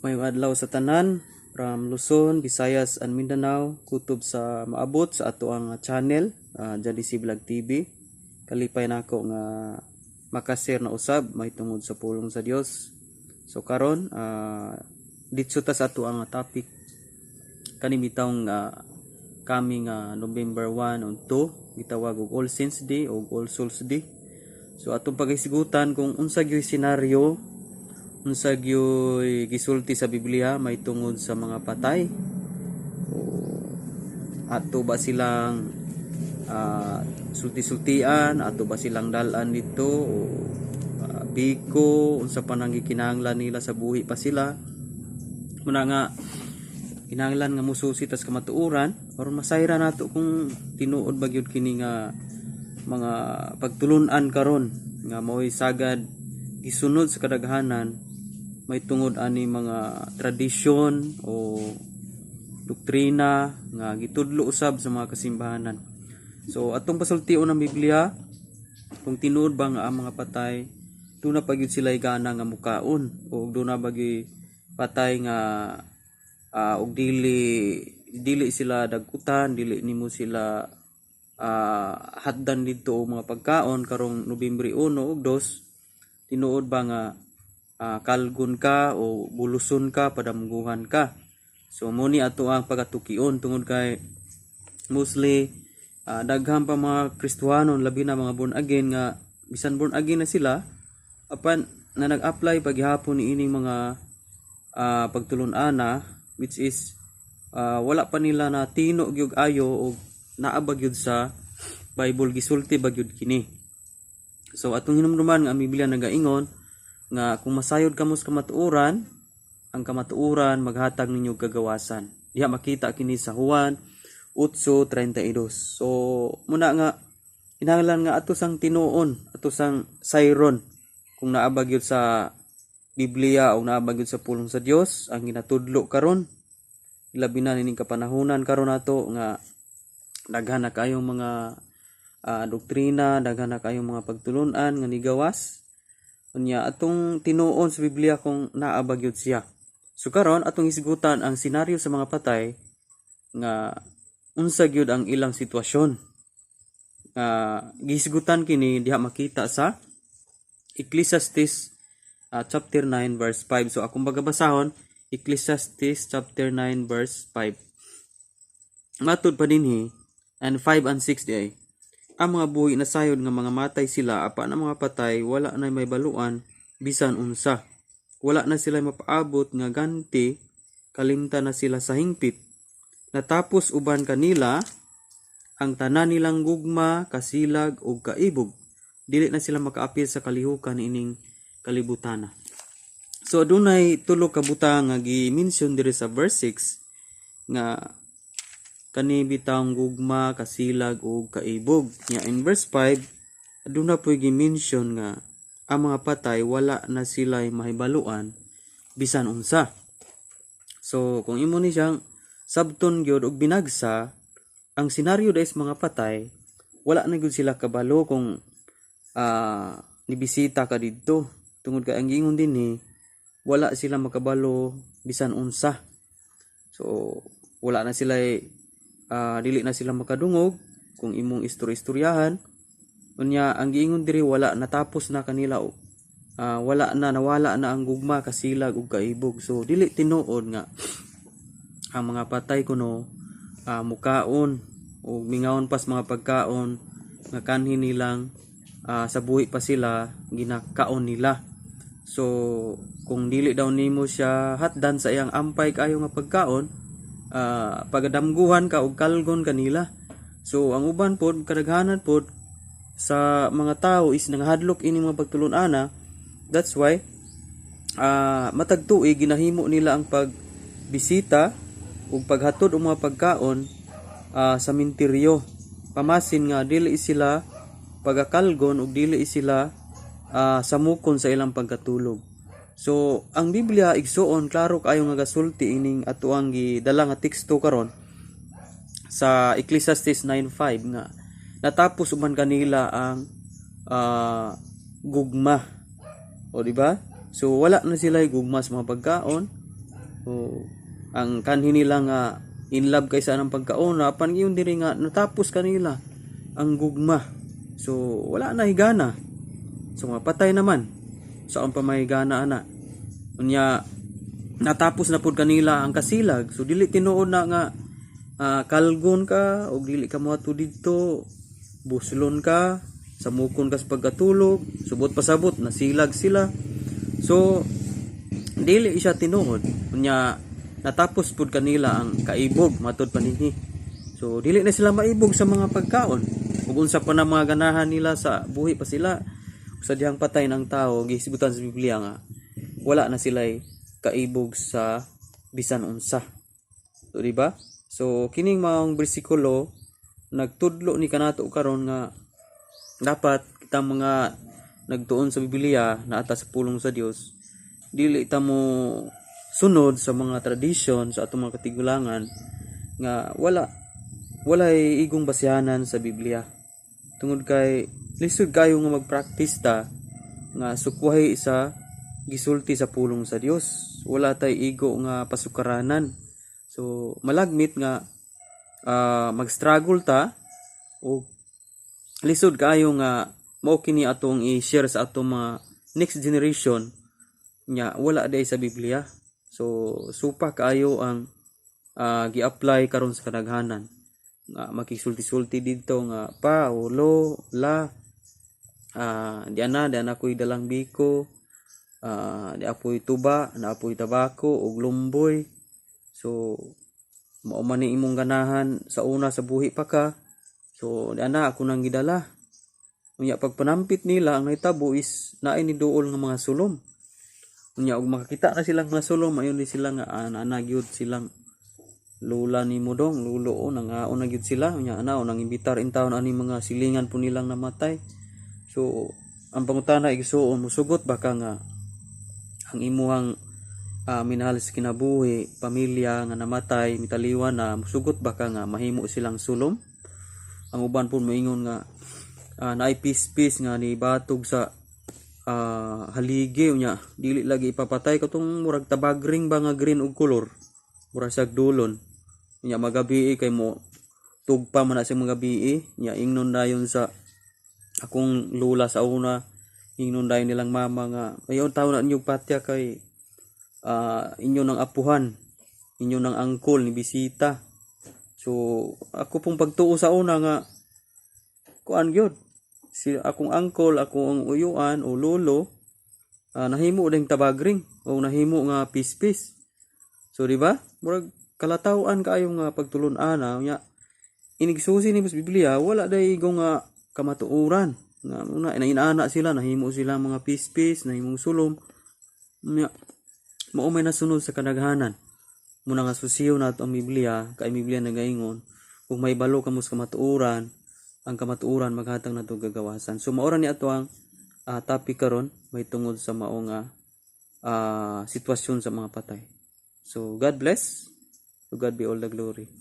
May adlaw sa tanan from Luzon, Visayas, and Mindanao kutob sa maabot sa ato ang channel Jadisi Vlog TV. Kalipay nako nga makasir na usab may tungod sa pulong sa Dios. So karon dito ta sa ato ang topic kani bitawng coming November 1 and 2 gitawag og All Saints Day o All Souls Day. So atong pagisigutan kung unsa gyud senaryo, unsa gyud gisulti sa Biblia may tungod sa mga patay, o ato ba silang sulti-sultian, ato ba silang dalan dito o biko unsa pa nang gikinahanglan nila sa buhi pa sila, muna nga kinahanglan nga mususi tas kamatuoran or masayra nato kung tinuod ba gyud kini nga mga pagtulun-an karon nga mao'y sagad gisunod sa kadaghanan may tungod ani mga tradisyon o doktrina nga gitudlo usab sa mga kasimbahanan. So atong pasultion ng Biblia kung tinuod ba nga ang mga patay doon na pagyud sila gana nga mukaon o doon na bagi patay nga og dili sila dagutan, dili nimo sila haddan dito og mga pagkaon karong Nobyembre 1 ug 2 tinuod ba nga kalgon ka o buluson ka, padamguhan ka. So muni ato ang pagatukion tungod kay mostly daghan pa mga Kristiyano labi na mga born again nga bisan born again na sila apan na nag-apply paghihapon ni ining mga pagtulon-ana which is wala pa nila na tino gyud ayo o naabag gyud sa Bible gisulti bagyud kini. So atong hinumduman nga ang Biblia nagaingon nga kung masayod kamo sa kamatuoran, ang kamatuoran maghatag ninyo kagawasan. Diha makita kini sa Juan 8:32. So muna nga kinahanglan nga ato sang tinuon, ato sang sayron kung naabag gyud sa Biblia o naabag gyud sa pulong sa Dios ang ginatudlo karon. Ilabi na nining kapanahunan karon nato nga daghan na kayong mga doktrina, daghan na kayong mga pagtulon-an nga nigawas. Unya atong tinuon sa Biblia kung naabag yun siya. So karon atong isgutan ang senaryo sa mga patay nga unsa gyud ang ilang sitwasyon. Gisgutan kini diha makita sa Ecclesiastes chapter 9 verse 5. So akong bagabasahon Ecclesiastes chapter 9 verse 5. Matud pa dinhi and 5 and 6 di ang mga buhi na sayod nga mga matay sila apan ang mga patay wala na may baluan bisan unsa. Wala na sila mapaabot nga ganti kalimta na sila sa hingpit. Natapos uban kanila ang tanan nilang gugma, kasilag ug kaibog. Dili na sila makaapil sa kalihukan ining kalibutana. So adunay tulo ka butang nga gi-mention diri sa verse 6 nga kani bitang gugma, kasilag ug kaibog. Nya in verse 5 aduna poy gi-mention nga ang mga patay wala na sila mahibaluan bisan unsa. So kung imo ni siyang sabton gyud og binagsa ang senaryo dahil sa mga patay wala na gyud sila kabalo kung nibisita ka didto tungod kay ang giingon dinhi wala sila makabalo bisan unsa. So wala na sila dili na sila makadungog kung imong istoryahan. Unya ang giingon diri wala natapos na kanila wala na nawala na ang gugma, kasilag ug kaibog. So dili tinuod nga ang mga patay kuno mukaon o mingawon pas mga pagkaon nga kanhi nilang sa buhi pa sila ginakaon nila. So kung dili daw nimo siya hatdan sa iyang ampay kayo nga pagkaon pagadamguhan ka og kalgon kanila. So ang uban pod kadaghanan pod sa mga tao is nanghadlok ini mga pagtulon-ana. That's why matag tuig ginahimo nila ang pagbisita ug paghatod og mga pagkaon sa minteryo. Pamasin nga dili sila pagakalgon ug dili sila samukon sa ilang pagkatulog. So ang Biblia igsuon klaro kayo nga gasulti ining atuang gidala nga teksto karon sa Ecclesiastes 9:5 nga natapos uban kanila ang gugma. O di ba? So wala na sila gugma sa mga pagkaon O ang kanhi nila nga in love kaysa ng pagkauna, apan iyon diri nga natapos kanila ang gugma. So wala na higana. So mapatay naman. So ang pamahigana ana. Unya natapos na pud kanila ang kasilag. So dili tinuod na nga kalgon ka o dili ka moadto didto, buslon ka, samukon ka sa pagkatulog, subot pasabot nasilag sila. So dili siya tinuod. Unya natapos pud kanila ang kaibog matud paninhi. So dili na sila maibog sa mga pagkaon. Ug unsa pa na mga ganahan nila sa buhi pa sila. Sa dihang patay ng tao, gisigutan sa Biblia nga wala na sila kaibog sa bisan unsa. So di ba? So kining maong bersikulo nagtudlo ni kanato karon nga dapat kitang mga nagtuon sa Biblia na ata sa pulong sa Dios dili ta mo sunod sa mga tradisyon sa atong mga katigulangan nga walay igong basihanan sa Biblia. Tungod kay lisod kayo nga magpractice ta nga sukwahi sa gisulti sa pulong sa Dios. Wala tay igo nga pasukaranan. So malagmit nga mag-struggle ta o lisod kayo nga mao kini atong i-share sa atong mga next generation nya wala day sa Biblia. So supa kaayo ang gi-apply karon sa kadaghanan nga makisulti-sulti dito nga pa o lo la di ana ko'y dalang biko, di apoy tuba, na apoy tabako ug lumboy. So mao man ni imong ganahan sa una sa buhi pa ka. So di ana ako nang gidala. Unya pagpanampit nila ang nahitabo is naay ni duol nga mga sulom. Unya og makakita na silang mga sulom, ayon ni sila nga ana gyud silang lula ni Mudong, lulo o nangaon na gyud sila. Unya ana nang imbitar in taon ani mga silingan po nilang namatay. So ang pangutana igsuon musugot baka nga ang imuhang minahal sa kinabuhi, pamilya nga namatay, mitaliwan na musugot baka nga mahimo silang sulom. Ang uban po moingon nga naay pispis nga ni batog sa haligi unya dili lagi ipapatay katong murag tabagring ba nga green og color. Murag sag dulon. Unya magabi kay mo tugpa man na sa mga gabi nya ingnon dayon sa akong lula sa una, ingnon dayon nilang mama nga ayon taon na inyong patya kay inyo ng apuhan, inyo ng angkol ni bisita. So ako pong pagtuo sa una nga kuan gyud si akong angkol, akong uyuan o lolo nahimo ding tabagring o nahimo nga pispis. So di ba? Murag kalataw-an kaayo nga pagtulon-ana nya inigsusi ni Biblia wala day igong nga kamatuoran nga una inaana sila nahimo sila mga pispis, nahimong sulom nya mao may nasunod sa kadaghanan. Muna nga susiyo nato ang Biblia, kay Biblia nagaingon kung may balo kamo sa kamatuoran, ang kamatuoran maghatag nato gagawasan. So maoran ni ato ang topic karon may tungod sa mao nga sitwasyon sa mga patay. So God bless. To God be all the glory.